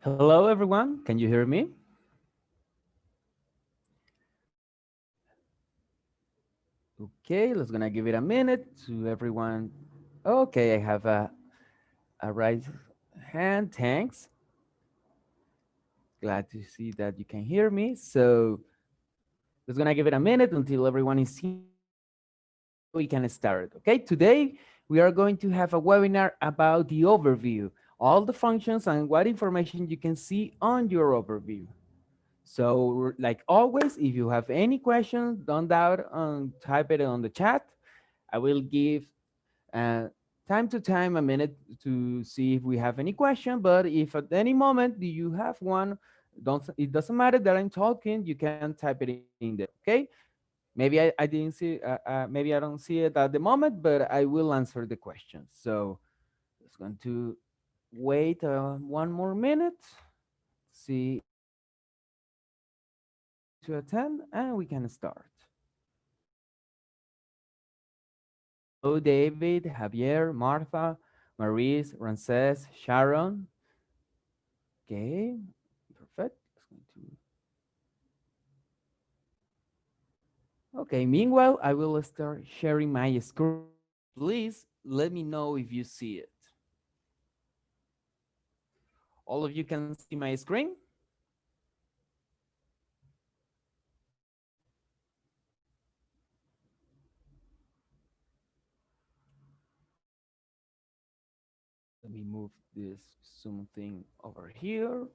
Hello, everyone. Can you hear me? Okay, let's gonna give it a minute to everyone. Okay, I have a right hand. Thanks. Glad to see that you can hear me. So let's gonna give it a minute until everyone is here. We can start. Okay, today we are going to have a webinar about the overview, all the functions and what information you can see on your overview. So, like always, if you have any questions, don't doubt on type it on the chat. I will give uh, time to time a minute to see if we have any question. But if at any moment do you have one, don't it doesn't matter that I'm talking. You can type it in there. Okay. Maybe I didn't see. Maybe I don't see it at the moment, but I will answer the question. So it's going to wait one more minute. See to attend, and we can start. Hello, David, Javier, Martha, Maurice, Rances, Sharon. Okay, perfect. Okay, meanwhile, I will start sharing my screen. Please let me know if you see it. All of you can see my screen? Let me move this Zoom thing over here.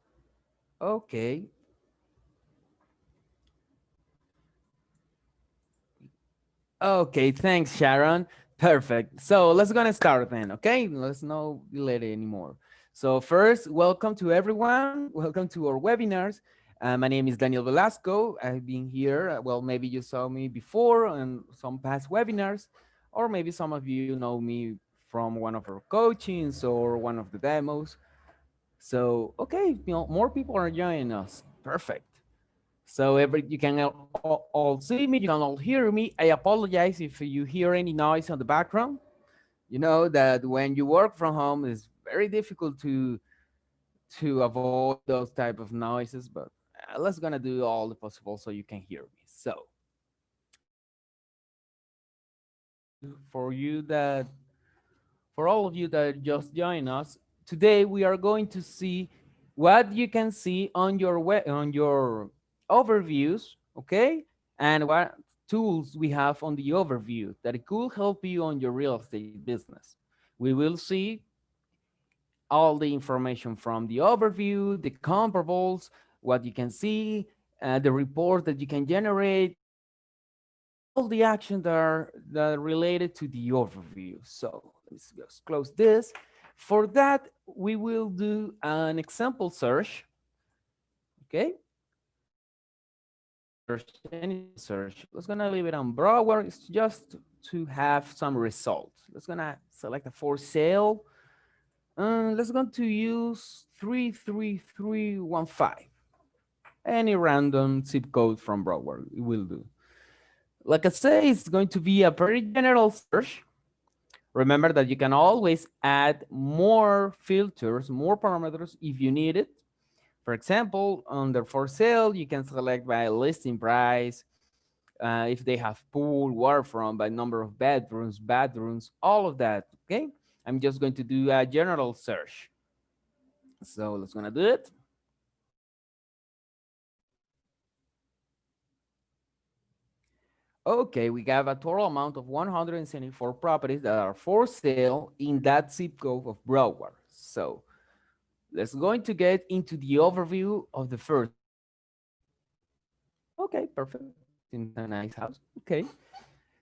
Okay. Okay, thanks, Sharon. Perfect. So let's gonna start then, okay? Let's not delay it anymore. So first, welcome to everyone. Welcome to our webinars. My name is Daniel Velasco. I've been here. Well, maybe you saw me before on some past webinars, or maybe some of you know me from one of our coachings or one of the demos. So, okay, more people are joining us. Perfect. So you can all see me, you can all hear me. I apologize if you hear any noise on the background. You know that when you work from home, it's very difficult to avoid those type of noises, but let's gonna do all the possible so you can hear me. So for you that for all of you that just joined us, today we are going to see what you can see on your on your overviews, okay? And what tools we have on the overview that it could help you on your real estate business. We will see all the information from the overview, the comparables, what you can see, the report that you can generate, all the actions that are related to the overview. So let's just close this. For that, we will do an example search. Okay. Search any search. Let's gonna leave it on Broward. It's just to have some results. Let's gonna select a for sale. Let's go to use 33315. Any random zip code from Broward will do. Like I say, it's going to be a very general search. Remember that you can always add more filters, more parameters if you need it. For example, under for sale, you can select by listing price, if they have pool, waterfront, by number of bathrooms, all of that. Okay. I'm just going to do a general search. So let's gonna do it. Okay, we have a total amount of 174 properties that are for sale in that zip code of Broward. So let's going to get into the overview of the first. Okay, perfect. Seems a nice house. Okay.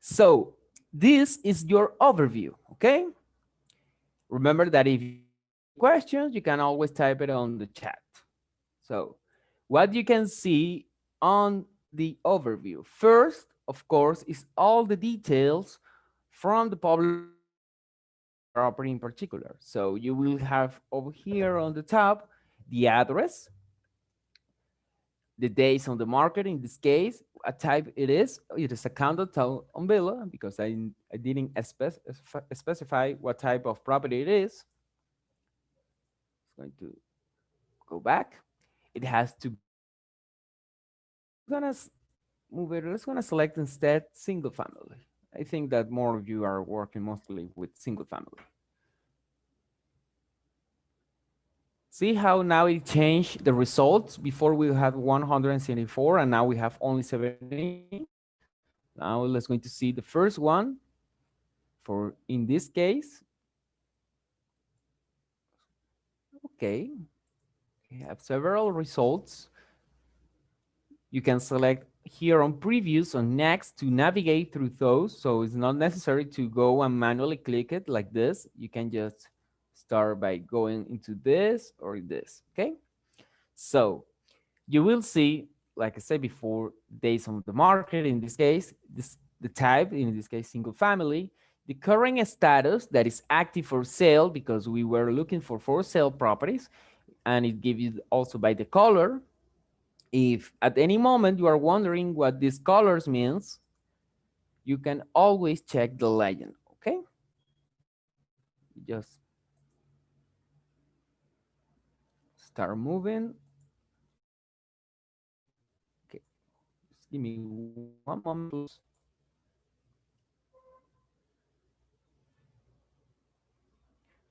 So this is your overview. Okay. Remember that if you have questions, you can always type it on the chat. So what you can see on the overview first, of course, is all the details from the public property in particular. So you will have over here on the top the address, the days on the market. In this case, a type it is. It is a condo town umbrella because I didn't specify what type of property it is. It's going to go back. It has to gonna move it. Let's gonna select instead single family. I think that more of you are working mostly with single family. See how now it changed the results. Before we had 174 and now we have only 70. Now let's going to see the first one. For in this case, okay, we have several results. You can select here on previews on next to navigate through those. So it's not necessary to go and manually click it like this. You can just start by going into this or this, okay? So you will see, like I said before, days on the market, in this case, the type, in this case, single family, the current status that is active for sale because we were looking for sale properties, and it gives you also by the color. If at any moment you are wondering what these colors means, you can always check the legend, okay? Just start moving. Okay, just give me one moment, please.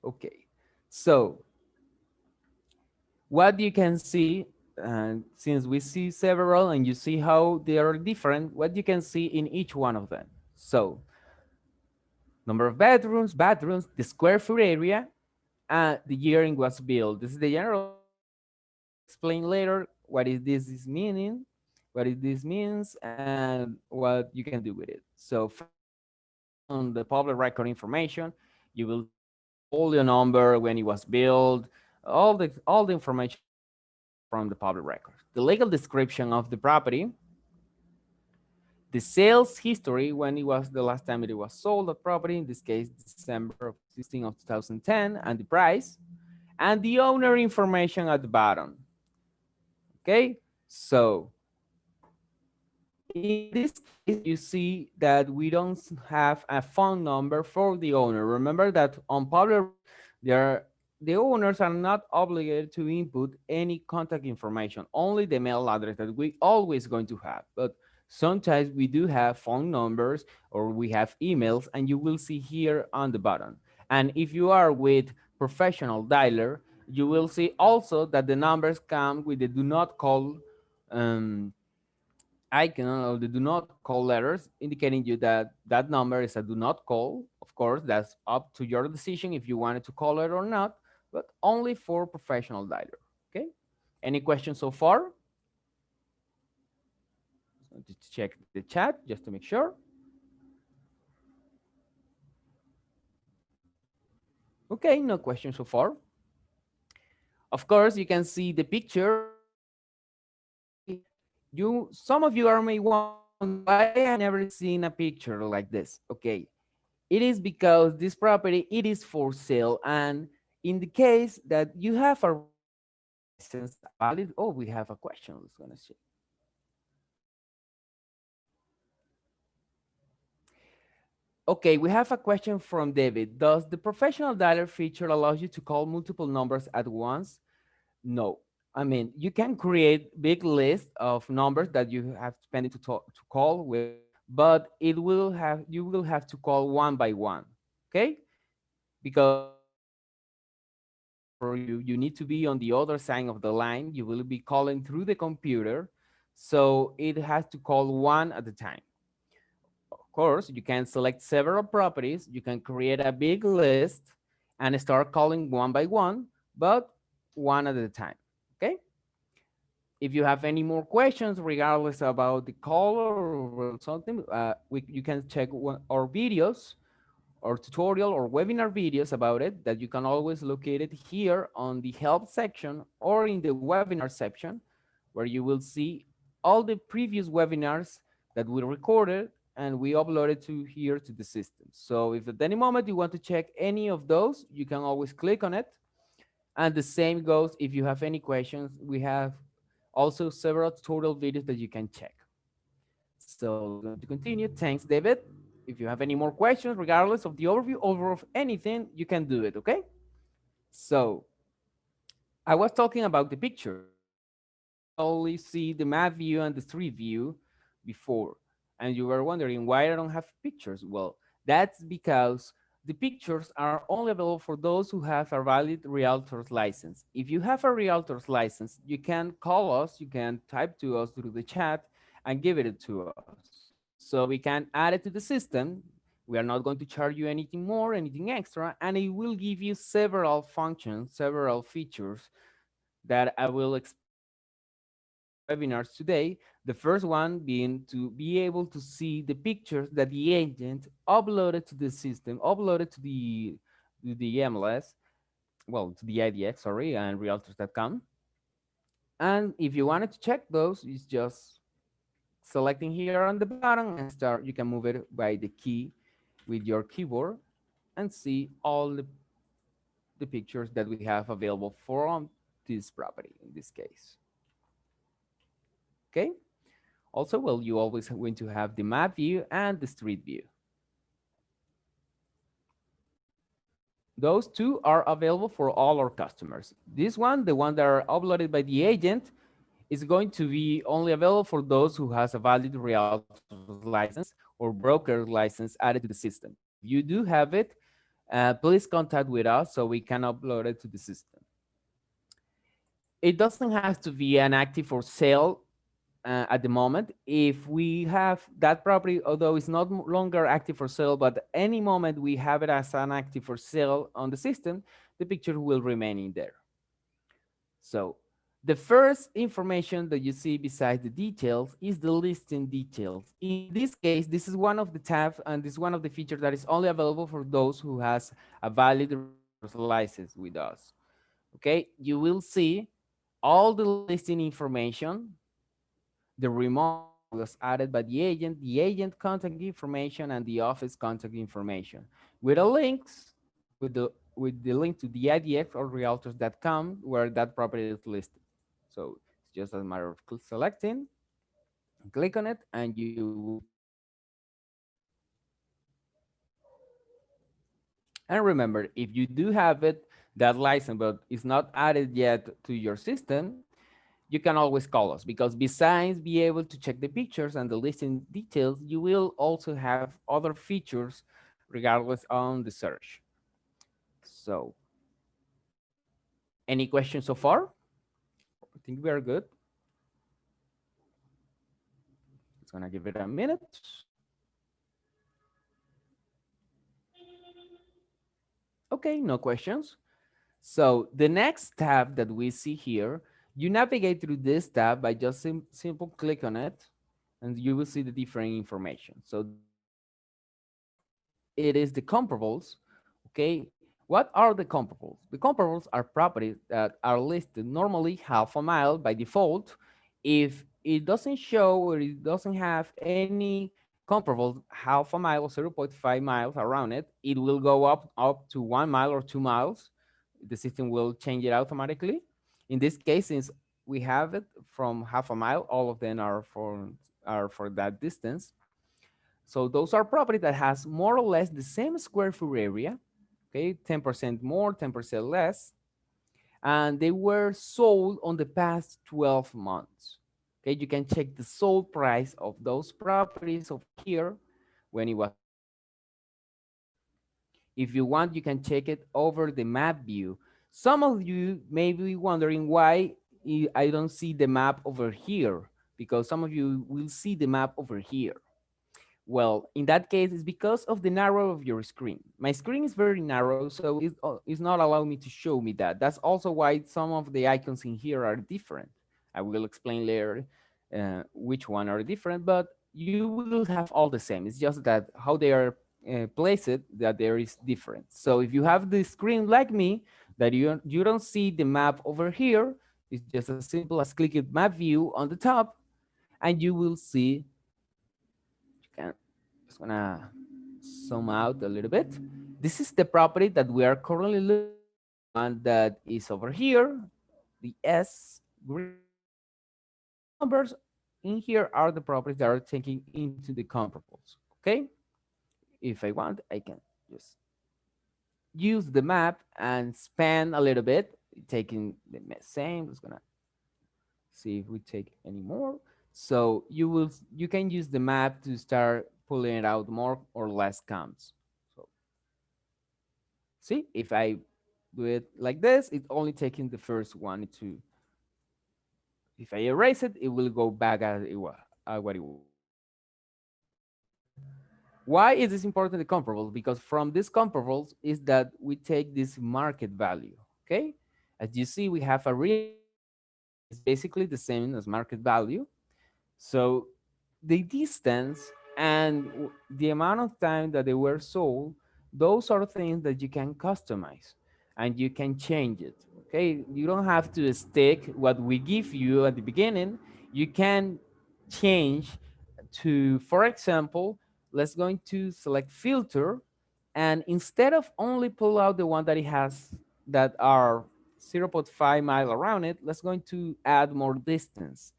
Okay, so what you can see, since we see several and you see how they are different, what you can see in each one of them. So number of bedrooms, the square foot area, and the year it was built. This is the general. Explain later what is this is meaning, what is this means, and what you can do with it. So on the public record information, you will folio number, when it was built, all the information from the public record. The legal description of the property, the sales history, when it was the last time it was sold, the property, in this case, December of 16 of 2010, and the price, and the owner information at the bottom. Okay, so in this case, you see that we don't have a phone number for the owner. Remember that on public, the owners are not obligated to input any contact information, only the mail address that we always going to have. But sometimes we do have phone numbers or we have emails, and you will see here on the bottom. And if you are with professional dialer, you will see also that the numbers come with the do not call icon or the do not call letters, indicating you that that number is a do not call. Of course, that's up to your decision if you wanted to call it or not, but only for professional dialer. Okay. Any questions so far? Just check the chat just to make sure. Okay, no questions so far. Of course, you can see the picture. Some of you are may wonder why I have never seen a picture like this. Okay, it is because this property, it is for sale. And in the case that you have a license, a valid, oh, we have a question. Let's gonna see. Okay, we have a question from David. Does the professional dialer feature allow you to call multiple numbers at once? No. I mean, you can create big list of numbers that you have spending to call with, but you will have to call one by one. Okay? Because for you need to be on the other side of the line. You will be calling through the computer. So it has to call one at a time. Of course, you can select several properties. You can create a big list and start calling one by one, but one at a time. Okay? If you have any more questions, regardless about the color or something, you can check our videos or tutorial or webinar videos about it that you can always locate it here on the help section or in the webinar section, where you will see all the previous webinars that we recorded and we uploaded to here to the system. So if at any moment you want to check any of those, you can always click on it. And the same goes if you have any questions. We have also several tutorial videos that you can check. So going to continue. Thanks, David. If you have any more questions, regardless of the overview over of anything, you can do it, okay? So I was talking about the picture. Only see the map view and the street view before. And you were wondering why I don't have pictures. Well, that's because the pictures are only available for those who have a valid realtor's license. If you have a realtor's license, you can call us, you can type to us through the chat and give it to us. So we can add it to the system. We are not going to charge you anything more, anything extra, and it will give you several functions, several features that I will webinars today. The first one being to be able to see the pictures that the agent uploaded to the system, uploaded to the MLS, well, to the IDX, sorry, and realtors.com. And if you wanted to check those, it's just selecting here on the bottom and start. You can move it by the key with your keyboard and see all the pictures that we have available from this property in this case. Okay. Also, well, you always going to have the map view and the street view. Those two are available for all our customers. This one, the one that are uploaded by the agent, is going to be only available for those who has a valid realtor's license or broker's license added to the system. If you do have it, please contact with us so we can upload it to the system. It doesn't have to be an active for sale at the moment. If we have that property, although it's not longer active for sale, but any moment we have it as an active for sale on the system, the picture will remain in there. So the first information that you see beside the details is the listing details. In this case, this is one of the tabs and this is one of the features that is only available for those who has a valid license with us. Okay, you will see all the listing information, the remote was added by the agent contact information, and the office contact information with the links with the link to the IDX or realtors.com where that property is listed. So it's just a matter of selecting, click on it, and you will see it. And remember, if you do have it, that license, but it's not added yet to your system, you can always call us because besides be able to check the pictures and the listing details, you will also have other features regardless on the search. So any questions so far? I think we are good. It's gonna give it a minute. Okay, no questions. So the next tab that we see here, you navigate through this tab by just simple click on it and you will see the different information. So the first tab, it is the comparables. Okay, what are the comparables? The comparables are properties that are listed normally half a mile by default. If it doesn't show or it doesn't have any comparables half a mile or 0.5 miles around it, it will go up to 1 mile or 2 miles. The system will change it automatically. In this case, since we have it from half a mile, all of them are for that distance. So those are property that has more or less the same square foot area, okay, 10% more, 10% less, and they were sold on the past 12 months. Okay, you can check the sold price of those properties over here when it was sold. If you want, you can check it over the map view. Some of you may be wondering why I don't see the map over here, because some of you will see the map over here. Well, in that case, it's because of the narrow of your screen. My screen is very narrow, so it's not allowing me to show me that. That's also why some of the icons in here are different. I will explain later which one are different, but you will have all the same. It's just that how they are placed, that there is different. So if you have the screen like me, that you don't see the map over here, it's just as simple as clicking map view on the top, and you will see, you can just gonna zoom out a little bit. This is the property that we are currently looking at, the one that is over here, the S green. The numbers in here are the properties that are taken into the comparables. Okay, if I want, I can just use the map and span a little bit. taking the same. It's gonna see if we take any more. So you can use the map to start pulling it out more or less counts. So see, if I do it like this, it's only taking the first one to. If I erase it, it will go back as it was, what it was. Why is this important, the comparables? Because from these comparables is that we take this market value, okay? As you see, we have a real, it's basically the same as market value. So the distance and the amount of time that they were sold, those are things that you can customize and you can change it. Okay, you don't have to stick what we give you at the beginning. You can change to, for example, let's going to select filter, and instead of only pull out the one that it has that are 0.5 mile around it, let's going to add more distance.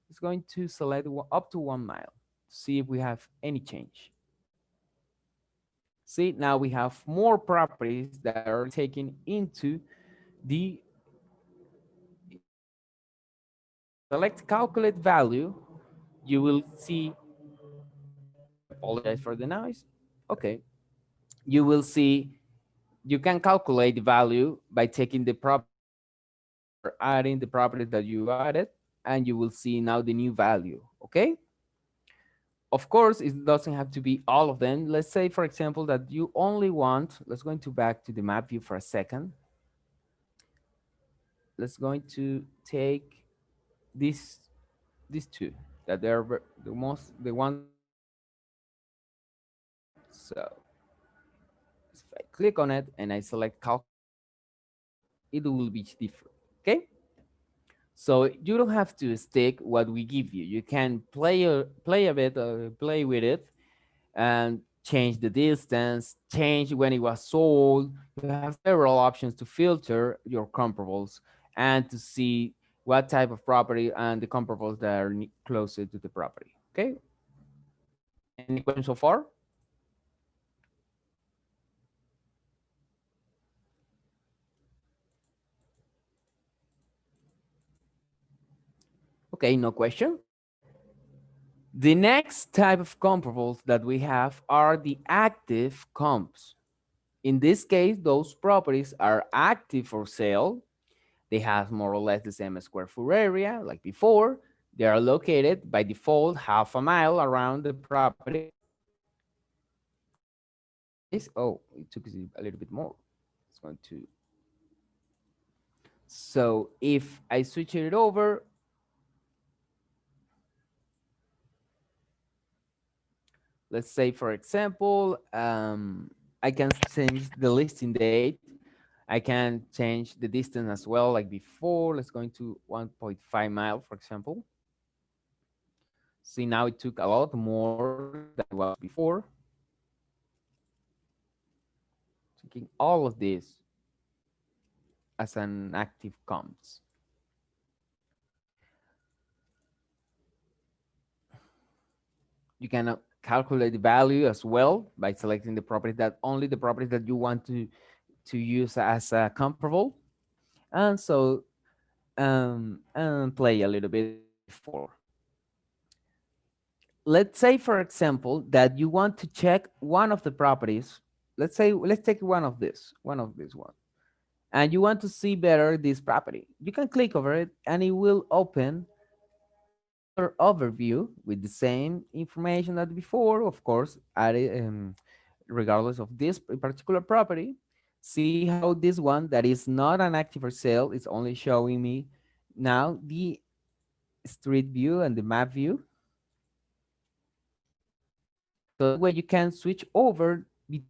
It's going to select up to 1 mile to see if we have any change. See, now we have more properties that are taken into the select calculate value. You will see, apologize for the noise. Okay, you will see you can calculate the value by taking the property, adding the property that you added, and you will see now the new value. Okay. Of course, it doesn't have to be all of them. Let's say, for example, that you only want, let's go into back to the map view for a second. Let's going to take this these two that they're the one. So if I click on it and I select calc, it will be different. Okay. So you don't have to stick what we give you. You can play a bit, play with it, and change the distance, change when it was sold. You have several options to filter your comparables and to see what type of property and the comparables that are closer to the property. Okay. Any questions so far? Okay, no question. The next type of comparables that we have are the active comps. In this case, those properties are active for sale. They have more or less the same square foot area like before. They are located by default half a mile around the property. Oh, it took a little bit more. It's going to. So if I switch it over, let's say, for example, I can change the listing date. I can change the distance as well, like before. Let's go into 1.5 mile, for example. See, now it took a lot more than it was before. Taking all of this as an active comps. You can calculate the value as well by selecting the property that only the properties that you want to use as a comparable. And so and play a little bit like before. Let's say, for example, that you want to check one of the properties. Let's take one of this one, and you want to see better this property. You can click over it, and it will open another overview with the same information as before, of course, regardless of this particular property. See how this one that is not an active for sale is only showing me now the street view and the map view. So that way you can switch over the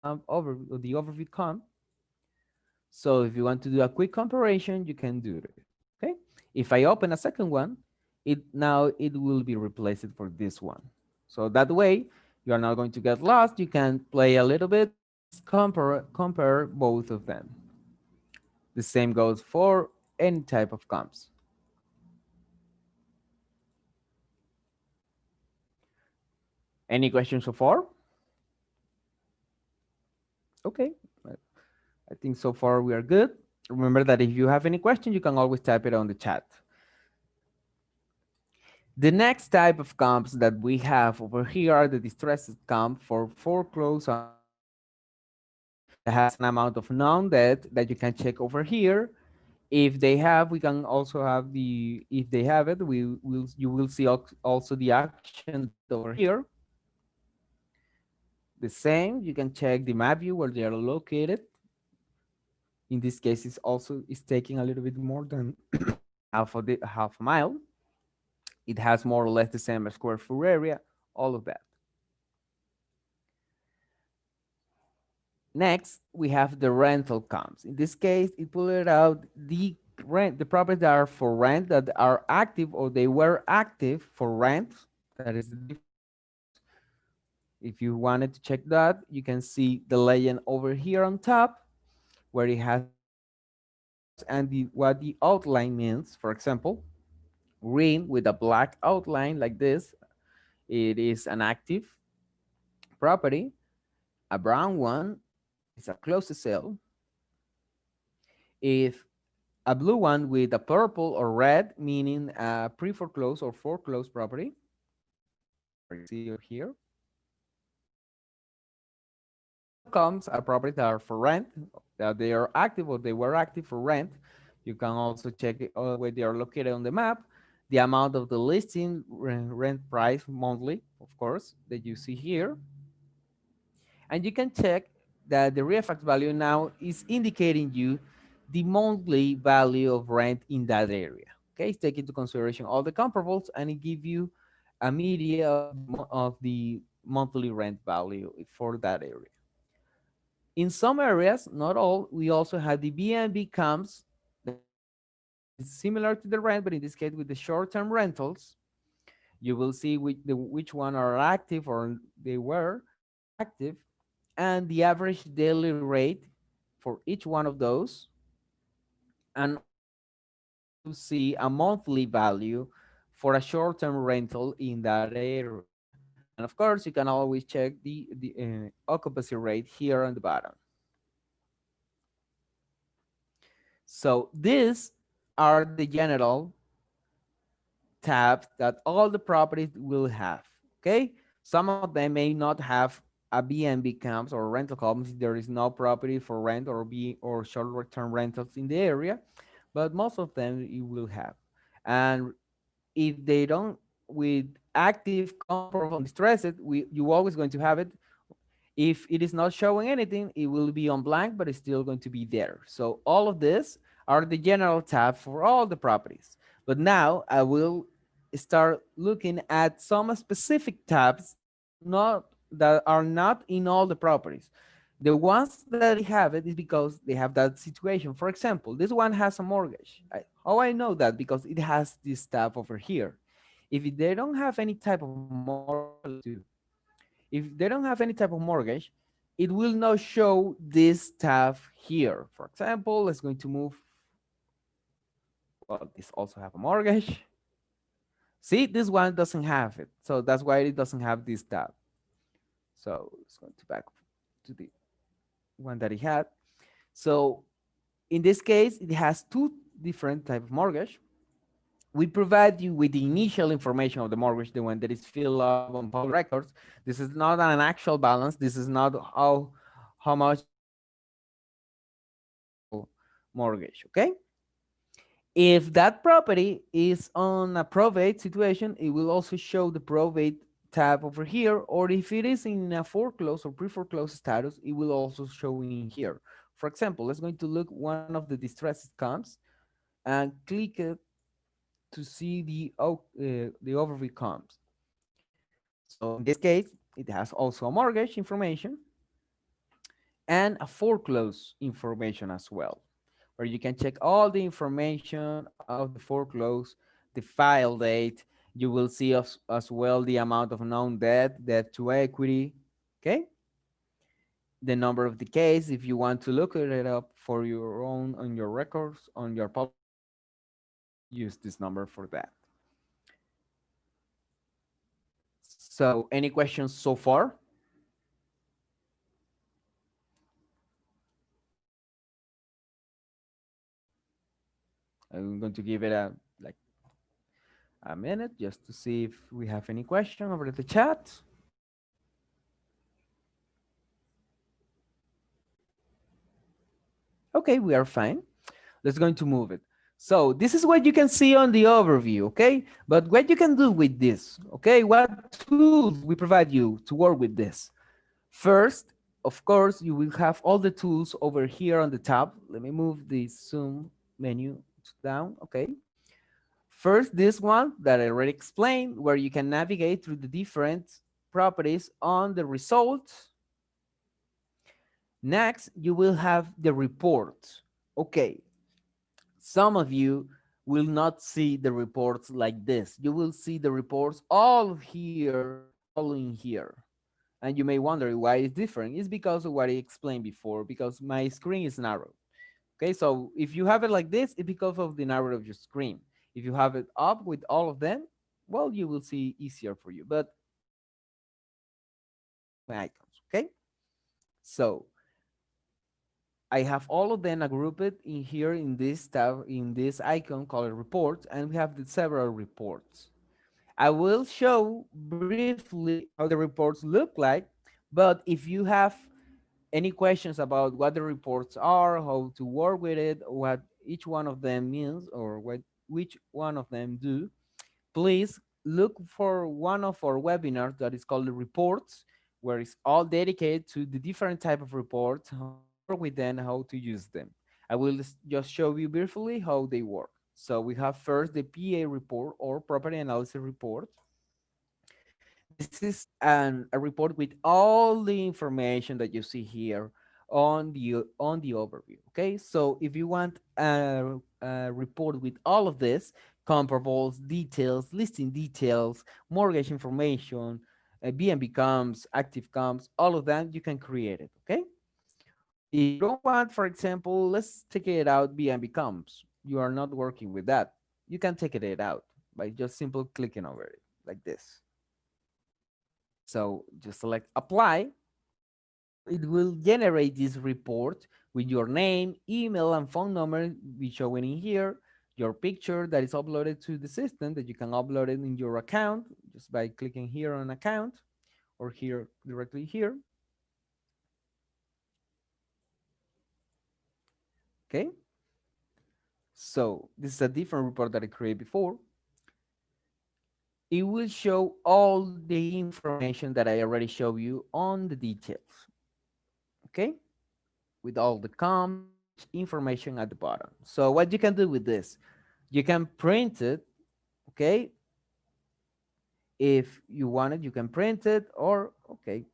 overview comp. So if you want to do a quick comparison, you can do it. Okay. If I open a second one, it will be replaced for this one. So that way you are not going to get lost. You can play a little bit, compare both of them. The same goes for any type of comps. Any questions so far? Okay. I think so far we are good. Remember that if you have any question, you can always type it on the chat. The next type of comps that we have over here are the distressed comp for foreclosed that has an amount of known debt that you can check over here. If they have, we can also have the, if they have it, you will see also the action date over here. The same, you can check the map view where they are located. In this case, it's taking a little bit more than half a mile. It has more or less the same square foot area, all of that. Next, we have the rental comps. In this case, it pulled out the properties that are for rent that are active or they were active for rent. That is the difference. If you wanted to check that, you can see the legend over here on top where it has and what the outline means. For example, green with a black outline like this, it is an active property. A brown one is a closed sale. If a blue one with a purple or red, meaning a pre-foreclosed or foreclosed property, you see here. Comes are properties that are for rent, that they are active or they were active for rent. You can also check it where they are located on the map, the amount of the listing rent price monthly, of course, that you see here. And you can check that the REFAX value now is indicating you the monthly value of rent in that area. Okay, take into consideration all the comparables and it give you a media of the monthly rent value for that area. In some areas, not all, we also have the B&B comps similar to the rent, but in this case with the short-term rentals. You will see which one are active or they were active and the average daily rate for each one of those, and to see a monthly value for a short-term rental in that area. And of course, you can always check the occupancy rate here on the bottom. So these are the general tabs that all the properties will have. Okay, some of them may not have a B&B camps or rental columns. There is no property for rent or short-term rentals in the area, but most of them you will have. And if they don't, with active, comparable, and distressed, you always going to have it. If it is not showing anything, it will be on blank, but it's still going to be there. So all of this are the general tab for all the properties. But now I will start looking at some specific tabs that are not in all the properties. The ones that have it is because they have that situation. For example, this one has a mortgage. How I know that? Because it has this tab over here. If they don't have any type of mortgage, if they don't have any type of mortgage, it will not show this tab here. For example, let's going to move. Well, this also have a mortgage. See, this one doesn't have it. So that's why it doesn't have this tab. So it's going to back to the one that it had. So in this case, it has two different type of mortgage. We provide you with the initial information of the mortgage, the one that is filled up on public records. This is not an actual balance. This is not how much mortgage, okay? If that property is on a probate situation, it will also show the probate tab over here, or if it is in a foreclosed or pre-foreclosed status, it will also show in here. For example, let's going to look one of the distressed comps and click it to see the overview comps. So in this case, it has also a mortgage information and a foreclosed information as well, where you can check all the information of the foreclosed, the file date. You will see as well the amount of known debt, debt to equity, okay? The number of the case, if you want to look it up for your own on your records, on your public, use this number for that. So any questions so far? I'm going to give it a like a minute just to see if we have any question over the chat. Okay, we are fine. Let's going to move it. So this is what you can see on the overview, okay? But what you can do with this, okay? What tools we provide you to work with this? First, of course, you will have all the tools over here on the top. Let me move the zoom menu down, okay? First, this one that I already explained, where you can navigate through the different properties on the result. Next, you will have the report. Okay, some of you will not see the reports like this. You will see the reports all here, all in here. And you may wonder why it's different. It's because of what I explained before, because my screen is narrow. Okay, so if you have it like this, it's because of the narrow of your screen. If you have it up with all of them, well, you will see easier for you. But my icons, okay? So I have all of them grouped in here in this tab, in this icon called reports, and we have the several reports. I will show briefly how the reports look like, but if you have any questions about what the reports are, how to work with it, what each one of them means, or what which one of them do, please look for one of our webinars that is called the reports, where it's all dedicated to the different type of reports, how to work with them, how to use them. I will just show you briefly how they work. So we have first the PA report or property analysis report. This is a report with all the information that you see here on the overview. Okay, so if you want a report with all of this, comparables, details, listing details, mortgage information, BNB comps, active comps, all of that, you can create it. Okay, if you don't want, for example, let's take it out BNB comps. You are not working with that. You can take it out by just simple clicking over it like this. So just select apply. It will generate this report with your name, email, and phone number be showing in here, your picture that is uploaded to the system that you can upload it in your account just by clicking here on account or here directly here. Okay. So this is a different report that I created before. It will show all the information that I already showed you on the details. Okay. With all the comps and each information at the bottom. So what you can do with this, you can print it, okay? If you want it, you can print it or, okay,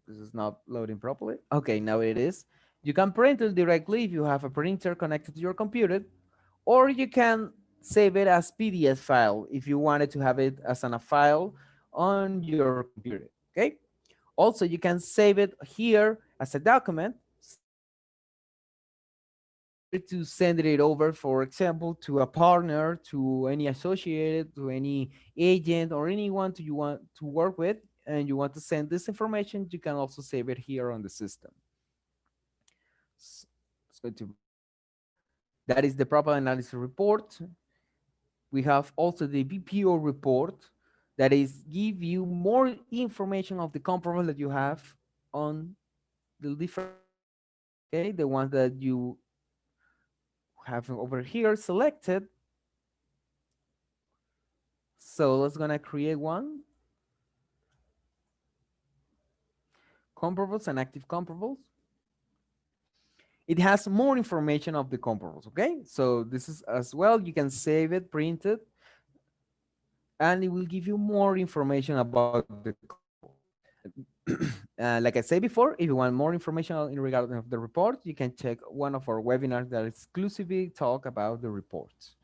this is not loading properly. Okay, now it is. You can print it directly if you have a printer connected to your computer, or you can save it as PDF file if you wanted to have it as a file on your computer, okay? Also, you can save it here as a document. To send it over, for example, to a partner, to any associated, to any agent or anyone you want to work with, and you want to send this information, you can also save it here on the system. It's going to, that is the proper analysis report. We have also the BPO report that is give you more information of the comparable that you have on the different, okay, the ones that you have over here selected. So let's gonna create one. Comparables and active comparables. It has more information of the comparables, okay? So this is as well, you can save it, print it, and it will give you more information about the comparable. Like I said before, if you want more information in regard of the report, you can check one of our webinars that exclusively talk about the reports.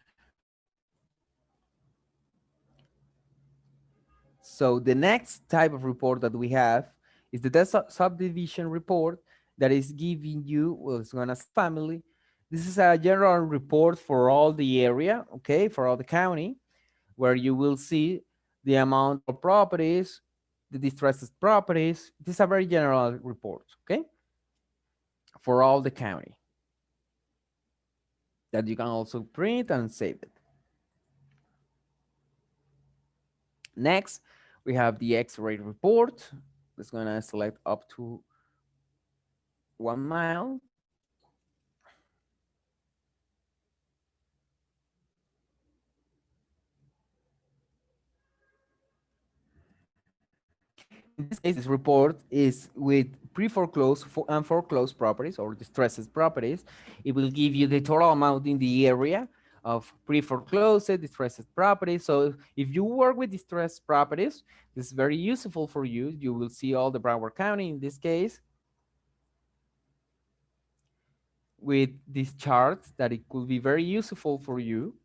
So the next type of report that we have is the subdivision report that is giving you, well, it's going to family. This is a general report for all the area, okay, for all the county, where you will see the amount of properties, the distressed properties. This is a very general report, okay, for all the county. that you can also print and save it. Next, we have the X-ray report. It's gonna select up to 1 mile. In this case, this report is with pre-foreclosed and foreclosed properties or distressed properties. It will give you the total amount in the area of pre-foreclosed, distressed properties. So if you work with distressed properties, this is very useful for you. You will see all the Broward County in this case with these charts that it could be very useful for you.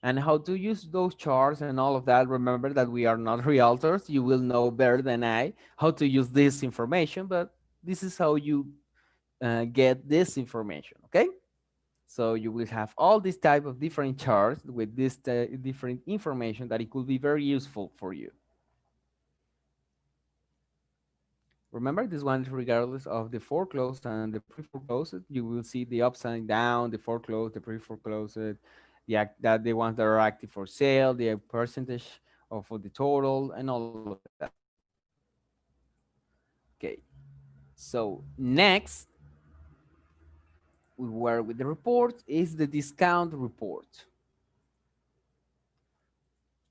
And how to use those charts and all of that. Remember that we are not realtors. You will know better than I how to use this information, but this is how you get this information, okay? So you will have all this type of different charts with this different information that it could be very useful for you. Remember this one, regardless of the foreclosed and the pre-foreclosed, you will see the upside down, the foreclosed, the pre-foreclosed, that the ones that are active for sale, the percentage of the total, and all of that. Okay, so next we work with the report is the discount report.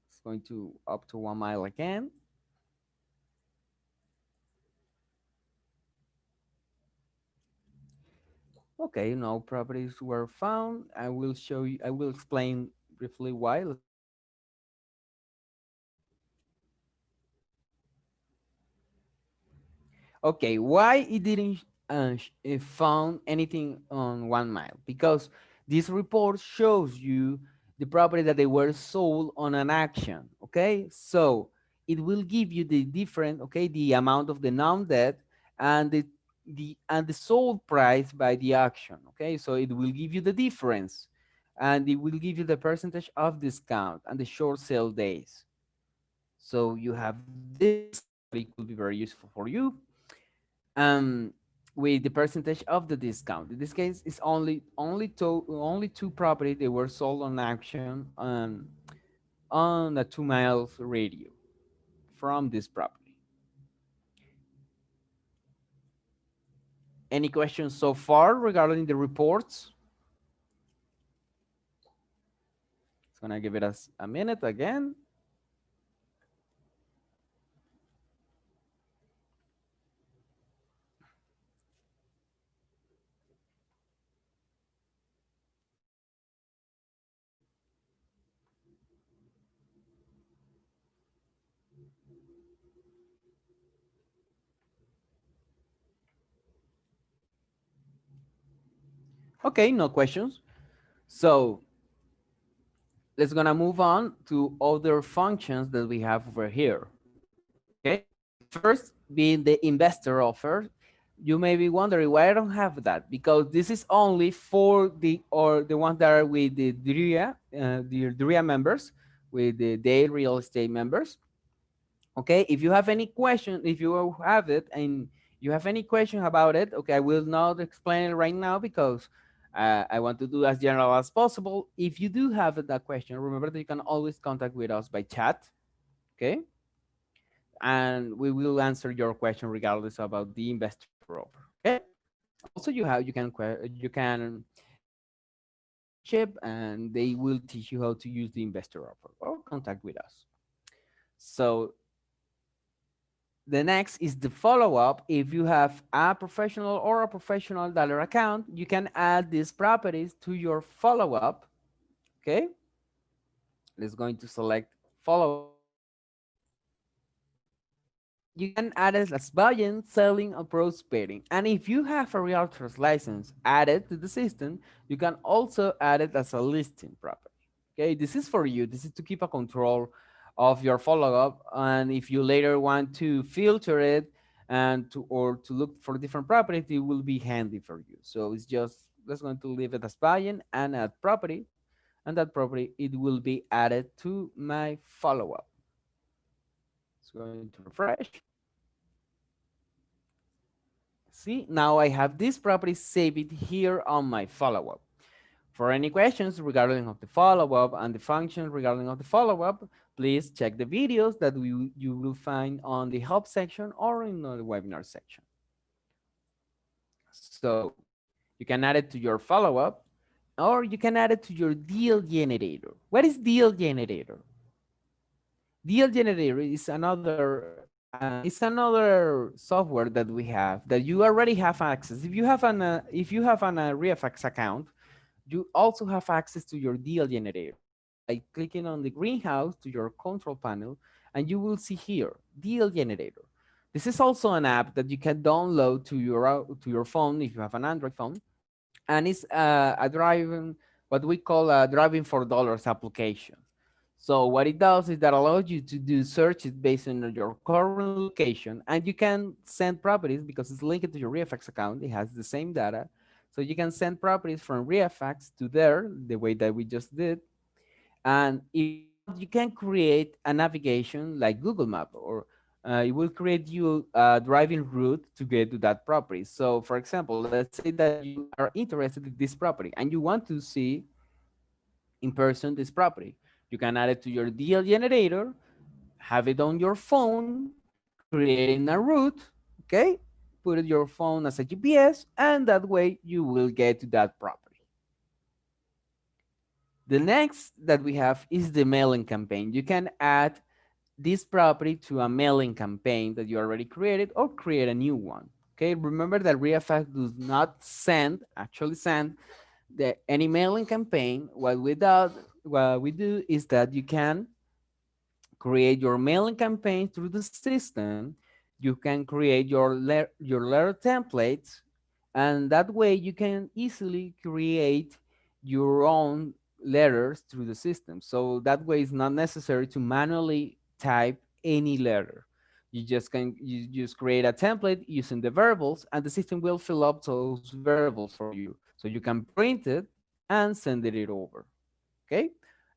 It's going to up to 1 mile again. Okay, no properties were found. I will show you, I will explain briefly why. Okay, why it didn't found anything on 1 mile? Because this report shows you the property that they were sold on an action. Okay, so it will give you the different, okay, the amount of the non-debt and the sold price by the action. Okay, so it will give you the difference, and it will give you the percentage of discount and the short sale days. So you have this, it could be very useful for you, um, with the percentage of the discount. In this case, it's only two properties they were sold on action on a 2 miles radius from this property. Any questions so far regarding the reports? It's gonna give it us a minute again. Okay, no questions. So let's gonna move on to other functions that we have over here. Okay, first being the investor offer. You may be wondering why I don't have that, because this is only for the ones that are with the DREA members, with the Dale Real Estate members. Okay, if you have any question, if you have it and you have any question about it, okay, I will not explain it right now because I want to do as general as possible. If you do have that question, remember that you can always contact with us by chat. Okay, and we will answer your question regardless about the investor offer. Okay. Also, you can membership, and they will teach you how to use the investor offer or contact with us. So the next is the follow-up. If you have a professional or a professional dollar account, you can add these properties to your follow-up. Okay. Let's going to select follow-up. You can add it as buying, selling, or prospecting. And if you have a realtor's license added to the system, you can also add it as a listing property. Okay, this is for you. This is to keep a control of your follow-up. And if you later want to filter it and to look for different properties, it will be handy for you. So it's just, let's going to leave it as buying and add property. And that property, it will be added to my follow-up. It's going to refresh. See, now I have this property saved here on my follow-up. For any questions regarding of the follow-up and the functions regarding of the follow-up, please check the videos that you will find on the help section or in the webinar section. So you can add it to your follow-up, or you can add it to your deal generator. What is deal generator? Deal generator is another software that we have that you already have access. If you have an ReFX account, you also have access to your deal generator by clicking on the greenhouse to your control panel, and you will see here deal generator. This is also an app that you can download to your phone if you have an Android phone, and it's a driving, what we call a driving for dollars application. So what it does is that allows you to do searches based on your current location, and you can send properties because it's linked to your ReFX account. It has the same data. So you can send properties from ReFX to there, the way that we just did. And if you want, you can create a navigation like Google Map, or it will create you a driving route to get to that property. So for example, let's say that you are interested in this property and you want to see in person this property. You can add it to your deal generator, have it on your phone, creating a route, okay? Put it your phone as a GPS, and that way you will get to that property. The next that we have is the mailing campaign. You can add this property to a mailing campaign that you already created or create a new one. Okay, remember that ReFX does not actually send any mailing campaign. What we do is that you can create your mailing campaign through the system. You can create your letter templates, and that way you can easily create your own letters through the system. So that way it's not necessary to manually type any letter. You just create a template using the variables, and the system will fill up those variables for you. So you can print it and send it over. Okay.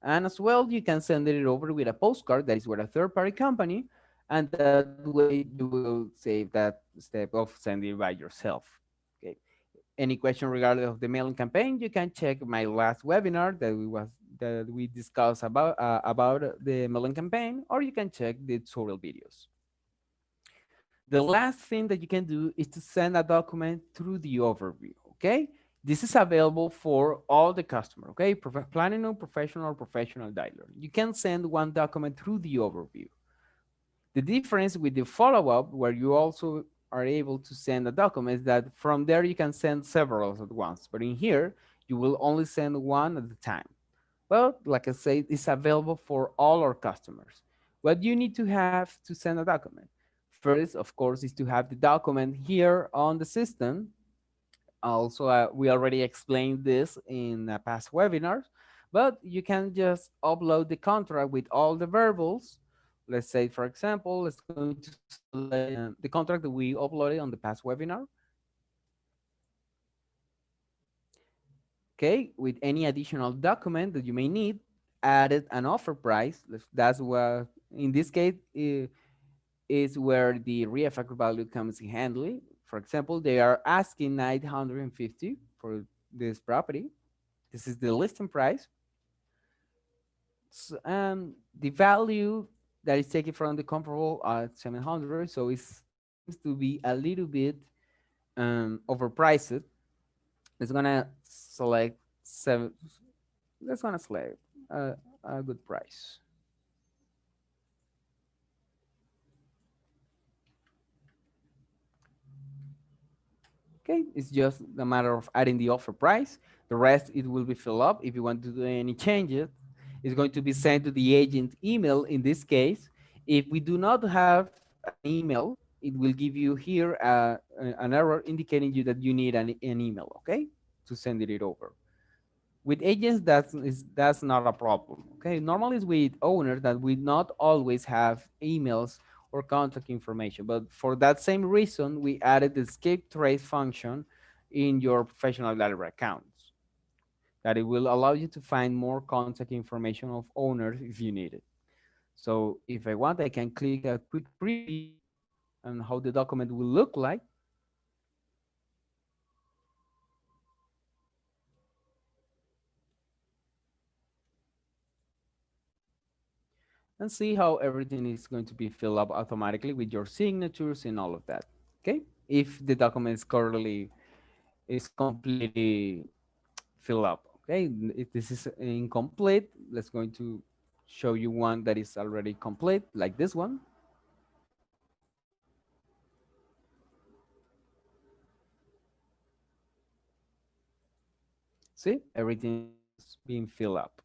And as well, you can send it over with a postcard that is with a third-party company, and that way you will save that step of sending it by yourself. Okay. Any question regarding of the mailing campaign, you can check my last webinar that we discussed about the mailing campaign, or you can check the tutorial videos. The last thing that you can do is to send a document through the overview. Okay. This is available for all the customer, okay? Planning professional dialer. You can send one document through the overview. The difference with the follow-up, where you also are able to send a document, is that from there you can send several at once. But in here, you will only send one at a time. Well, like I said, it's available for all our customers. What you need to have to send a document? First, of course, is to have the document here on the system. Also, we already explained this in past webinars, but you can just upload the contract with all the variables. Let's say, for example, it's going to select the contract that we uploaded on the past webinar. Okay, with any additional document that you may need, added an offer price. That's what, in this case, is where the ReFX value comes in handy. For example, they are asking 950 for this property. This is the listing price. So, the value that is taken from the comparable at 700, so it seems to be a little bit overpriced. It's gonna select seven. Let's gonna select a good price. Okay, it's just a matter of adding the offer price. The rest, it will be filled up. If you want to do any changes, it's going to be sent to the agent email in this case. If we do not have an email, it will give you here an error indicating you that you need an email, okay, to send it over. With agents, that's not a problem, okay? Normally it's with owners that we not always have emails or contact information, but for that same reason, we added the skip trace function in your professional data accounts, that it will allow you to find more contact information of owners if you need it. So if I want, I can click a quick preview on how the document will look like. and see how everything is going to be filled up automatically with your signatures and all of that. Okay, if the document is completely filled up. Okay, if this is incomplete, let's going to show you one that is already complete, like this one. See, everything is just being filled up.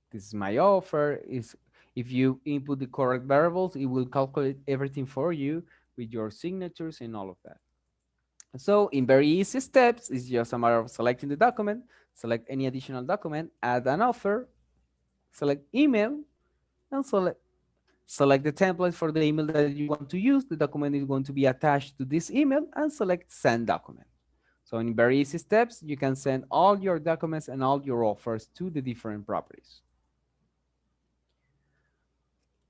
This is my offer. Is if you input the correct variables, it will calculate everything for you with your signatures and all of that. So in very easy steps, it's just a matter of selecting the document, select any additional document, add an offer, select email, and select the template for the email that you want to use. The document is going to be attached to this email, and select send document. So in very easy steps, you can send all your documents and all your offers to the different properties.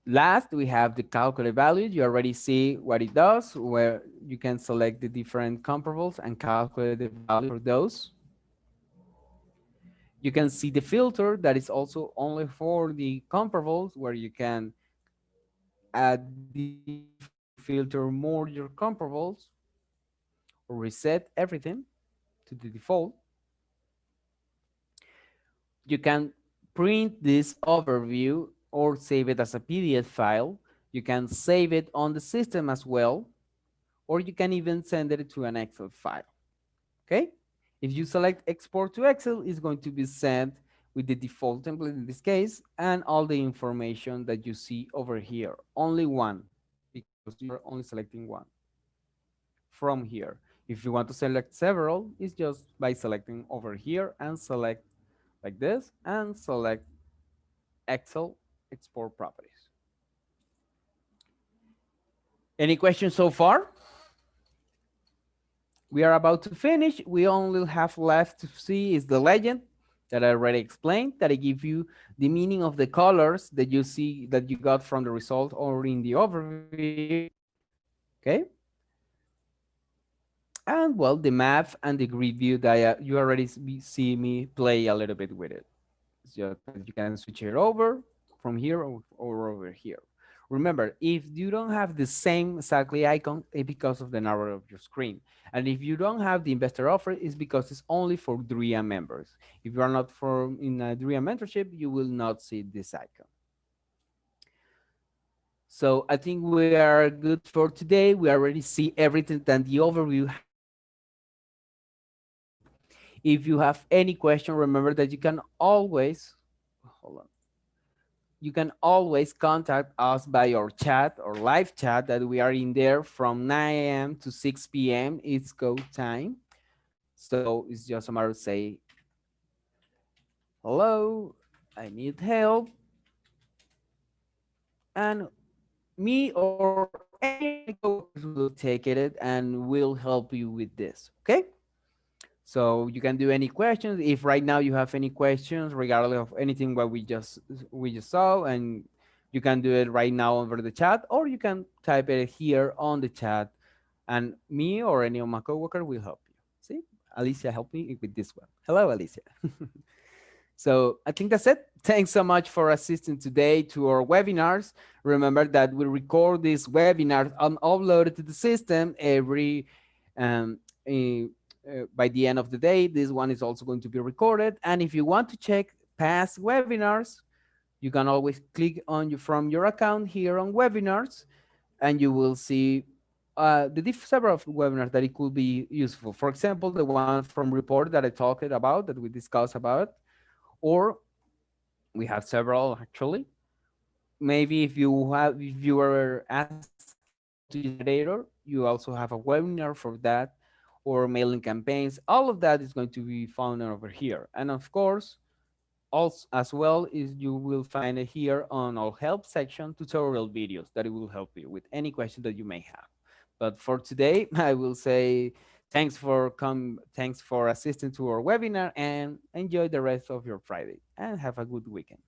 Last, we have the calculate value. You already see what it does, where you can select the different comparables and calculate the value for those. You can see the filter that is also only for the comparables, where you can add different options to filter more your comparables or reset everything to the default. You can print this overview or save it as a PDF file. You can save it on the system as well, or you can even send it to an Excel file. Okay? If you select export to Excel, it's going to be sent with the default template in this case and all the information that you see over here. Only one, because you're only selecting one from here. If you want to select several, it's just by selecting over here and select like this and select Excel export properties. Any questions so far? We are about to finish. We only have left to see is the legend that I already explained, that I give you the meaning of the colors that you see that you got from the result or in the overview. Okay. And well, the map and the grid view that you already see me play a little bit with it. It's just that you can switch it over from here or over here. Remember, if you don't have the same exactly icon, it's because of the number of your screen. And if you don't have the investor offer, it's because it's only for DRIA members. If you are not in a DRIA mentorship, you will not see this icon. So I think we are good for today. We already see everything that the overview. If you have any question, remember that you can always, hold on. You can always contact us by our chat or live chat that we are in there from 9 a.m. to 6 p.m. East Coast time. So it's just a matter of say, hello, I need help. And me or any of my coworkers will take it and will help you with this, okay? So you can do any questions. If right now you have any questions, regardless of anything what we just saw, and you can do it right now over the chat, or you can type it here on the chat, and me or any of my coworkers will help you. See, Alicia helped me with this one. Hello, Alicia. So I think that's it. Thanks so much for assisting today to our webinars. Remember that we record these webinars and upload it to the system every um, eh, by the end of the day. This one is also going to be recorded. And if you want to check past webinars, you can always click on from your account here on webinars, and you will see the several webinars that it could be useful. For example, the one from report that I talked about, that we discussed about, or we have several actually. Maybe if you are asking how to use Generator, you also have a webinar for that, or mailing campaigns. All of that is going to be found over here. And of course, also as well is you will find it here on our help section tutorial videos that it will help you with any question that you may have. But for today, I will say thanks for assisting to our webinar, and enjoy the rest of your Friday and have a good weekend.